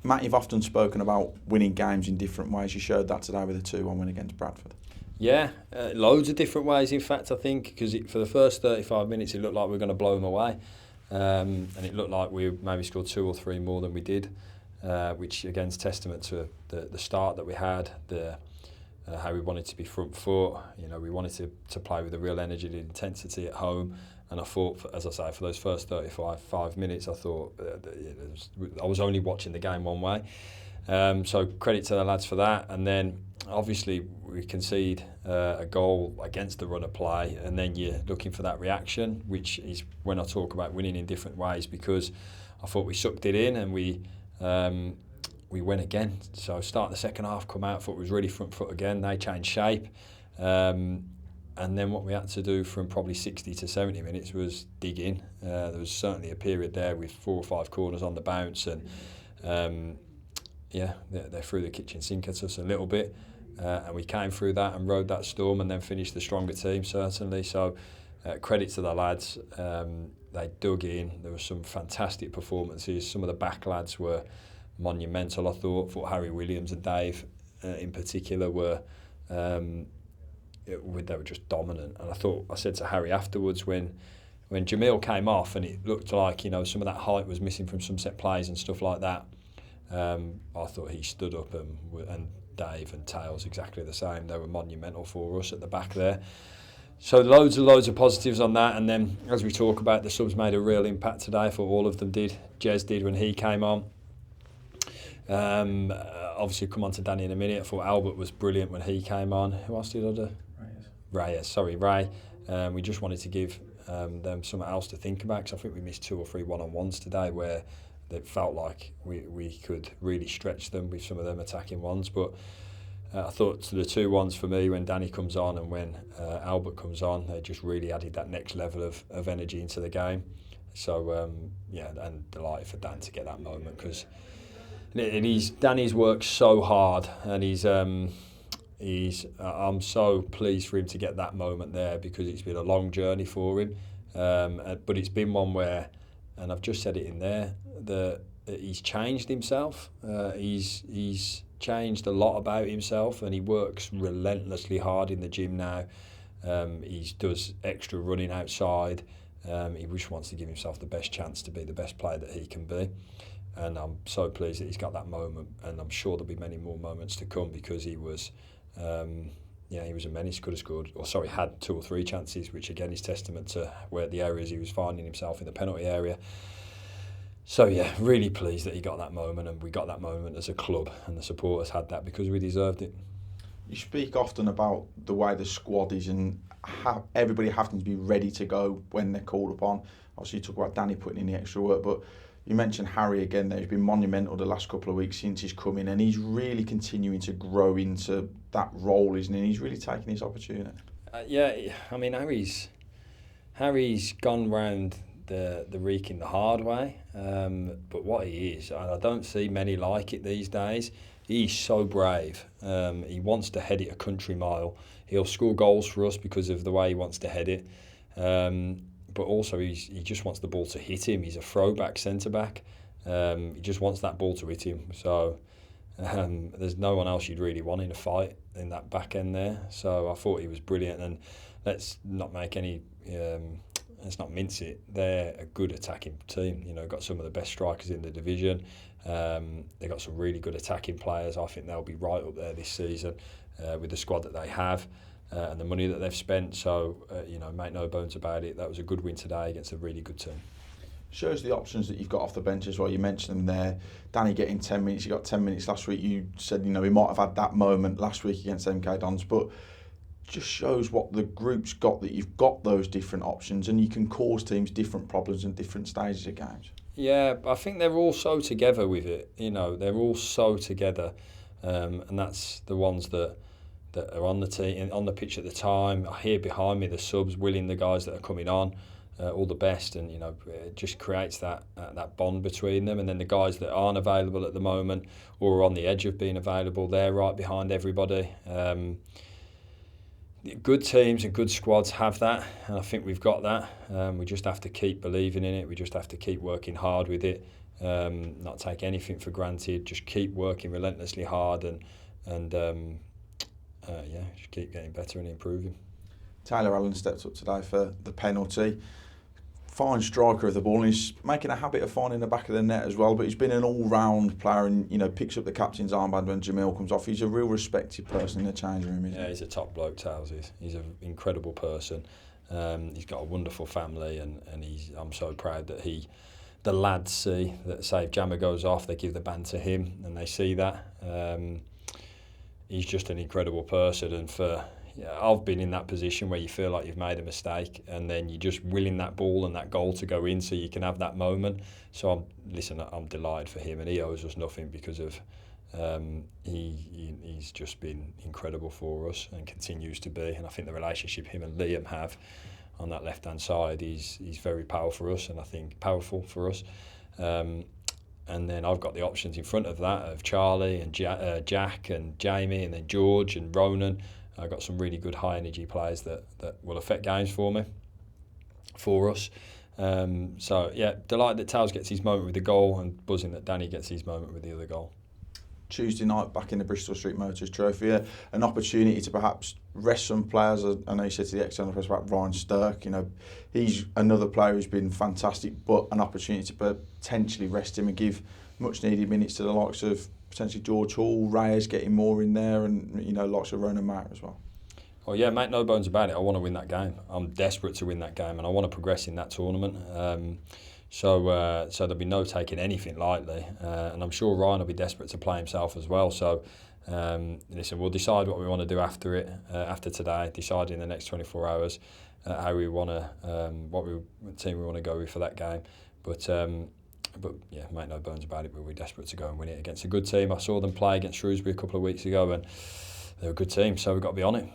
Matt, you've often spoken about winning games in different ways. You showed that today with a 2-1 win against Bradford. Yeah, loads of different ways, in fact, I think, because for the first 35 minutes it looked like we were going to blow them away. And it looked like we maybe scored 2 or 3 more than we did, which again is testament to the start that we had, how we wanted to be front foot. You know, we wanted to play with a real energy and intensity at home. And I thought, as I say, for those first 35 minutes, I thought I was only watching the game one way. So credit to the lads for that. And then obviously we concede a goal against the run of play, and then you're looking for that reaction, which is when I talk about winning in different ways, because I thought we sucked it in and we went again. So start the second half, come out, thought it was really front foot again. They changed shape. And then what we had to do from probably 60 to 70 minutes was dig in. There was certainly a period there with 4 or 5 corners on the bounce, and they threw the kitchen sink at us a little bit. And we came through that and rode that storm and then finished the stronger team, certainly. So credit to the lads. They dug in. There were some fantastic performances. Some of the back lads were monumental, I thought. Harry Williams and Dave in particular were... they were just dominant. And I said to Harry afterwards, when Jamil came off and it looked like, you know, some of that height was missing from some set plays and stuff like that, I thought he stood up, and Dave and Tails exactly the same. They were monumental for us at the back there. So loads of positives on that. And then as we talk about, the subs made a real impact today. I thought all of them did. Jez did when he came on. Obviously come on to Danny in a minute. I thought Albert was brilliant when he came on. Who else did I do? Ray. We just wanted to give them something else to think about, because I think we missed 2 or 3 one-on-ones today where it felt like we could really stretch them with some of them attacking ones. But I thought the 2-1s for me, when Danny comes on and when Albert comes on, they just really added that next level of energy into the game. So and delighted for Dan to get that moment, because Danny's worked so hard, and I'm so pleased for him to get that moment there, because it's been a long journey for him. But it's been one where, and I've just said it in there, that he's changed himself. He's changed a lot about himself, and he works relentlessly hard in the gym now. He does extra running outside. He just wants to give himself the best chance to be the best player that he can be. And I'm so pleased that he's got that moment, and I'm sure there'll be many more moments to come, because he was he was a menace. Had 2 or 3 chances, which again is testament to where the areas he was finding himself in the penalty area. So really pleased that he got that moment, and we got that moment as a club, and the supporters had that because we deserved it. You speak often about the way the squad is and how everybody having to be ready to go when they're called upon. Obviously you talk about Danny putting in the extra work, but you mentioned Harry again there. He's been monumental the last couple of weeks since he's come in, and he's really continuing to grow into that role, isn't he? He's really taking his opportunity. I mean, Harry's gone round the reeking the hard way, but what he is, I don't see many like it these days. He's so brave. He wants to head it a country mile. He'll score goals for us because of the way he wants to head it. But also he just wants the ball to hit him. He's a throwback centre-back. He just wants that ball to hit him. So there's no one else you'd really want in a fight in that back end there. So I thought he was brilliant. And let's not mince it. They're a good attacking team. You know, got some of the best strikers in the division. They've got some really good attacking players. I think they'll be right up there this season with the squad that they have. And the money that they've spent, so make no bones about it. That was a good win today against a really good team. Shows the options that you've got off the bench as well. You mentioned them there. Danny getting 10 minutes. You got 10 minutes last week. You said he might have had that moment last week against MK Dons, but just shows what the group's got, that you've got those different options and you can cause teams different problems in different stages of games. Yeah, I think they're all so together with it. They're all so together, and that's the ones that are on the team, on the pitch at the time. I hear behind me the subs willing the guys that are coming on all the best, and it just creates that bond between them. And then the guys that aren't available at the moment or are on the edge of being available, they're right behind everybody. Good teams and good squads have that, and I think we've got that. We just have to keep believing in it. We just have to keep working hard with it. not take anything for granted, just keep working relentlessly hard and just keep getting better and improving. Taylor Allen stepped up today for the penalty. Fine striker of the ball, and he's making a habit of finding the back of the net as well, but he's been an all-round player and, you know, picks up the captain's armband when Jamil comes off. He's a real respected person in the change room, isn't he? Yeah, he's a top bloke, Tales is. He's an incredible person. He's got a wonderful family, and I'm so proud that the lads see that, say, if Jammer goes off, they give the band to him, and they see that. He's just an incredible person, and I've been in that position where you feel like you've made a mistake, and then you're just willing that ball and that goal to go in so you can have that moment. So I'm delighted for him, and he owes us nothing because of he's just been incredible for us and continues to be. And I think the relationship him and Liam have on that left hand side is very powerful for us, and I think powerful for us. And then I've got the options in front of that of Charlie and Jack and Jamie, and then George and Ronan. I've got some really good high energy players that will affect games for us. So yeah, delighted that Tales gets his moment with the goal, and buzzing that Danny gets his moment with the other goal. Tuesday night back in the Bristol Street Motors Trophy, an opportunity to perhaps rest some players. I know you said to the external press about Ryan Stirk, you know, he's another player who's been fantastic, but an opportunity to potentially rest him and give much needed minutes to the likes of potentially George Hall, Reyes getting more in there, and, you know, lots of Ronan Matt as well. Oh yeah, mate, no bones about it. I want to win that game. I'm desperate to win that game, and I want to progress in that tournament. So there'll be no taking anything lightly, and I'm sure Ryan will be desperate to play himself as well. So listen, we'll decide what we want to do after it, after today. Decide in the next 24 hours how we want to, what team we want to go with for that game. But yeah, make no bones about it, we'll be desperate to go and win it against a good team. I saw them play against Shrewsbury a couple of weeks ago, and they're a good team, so we've got to be on it.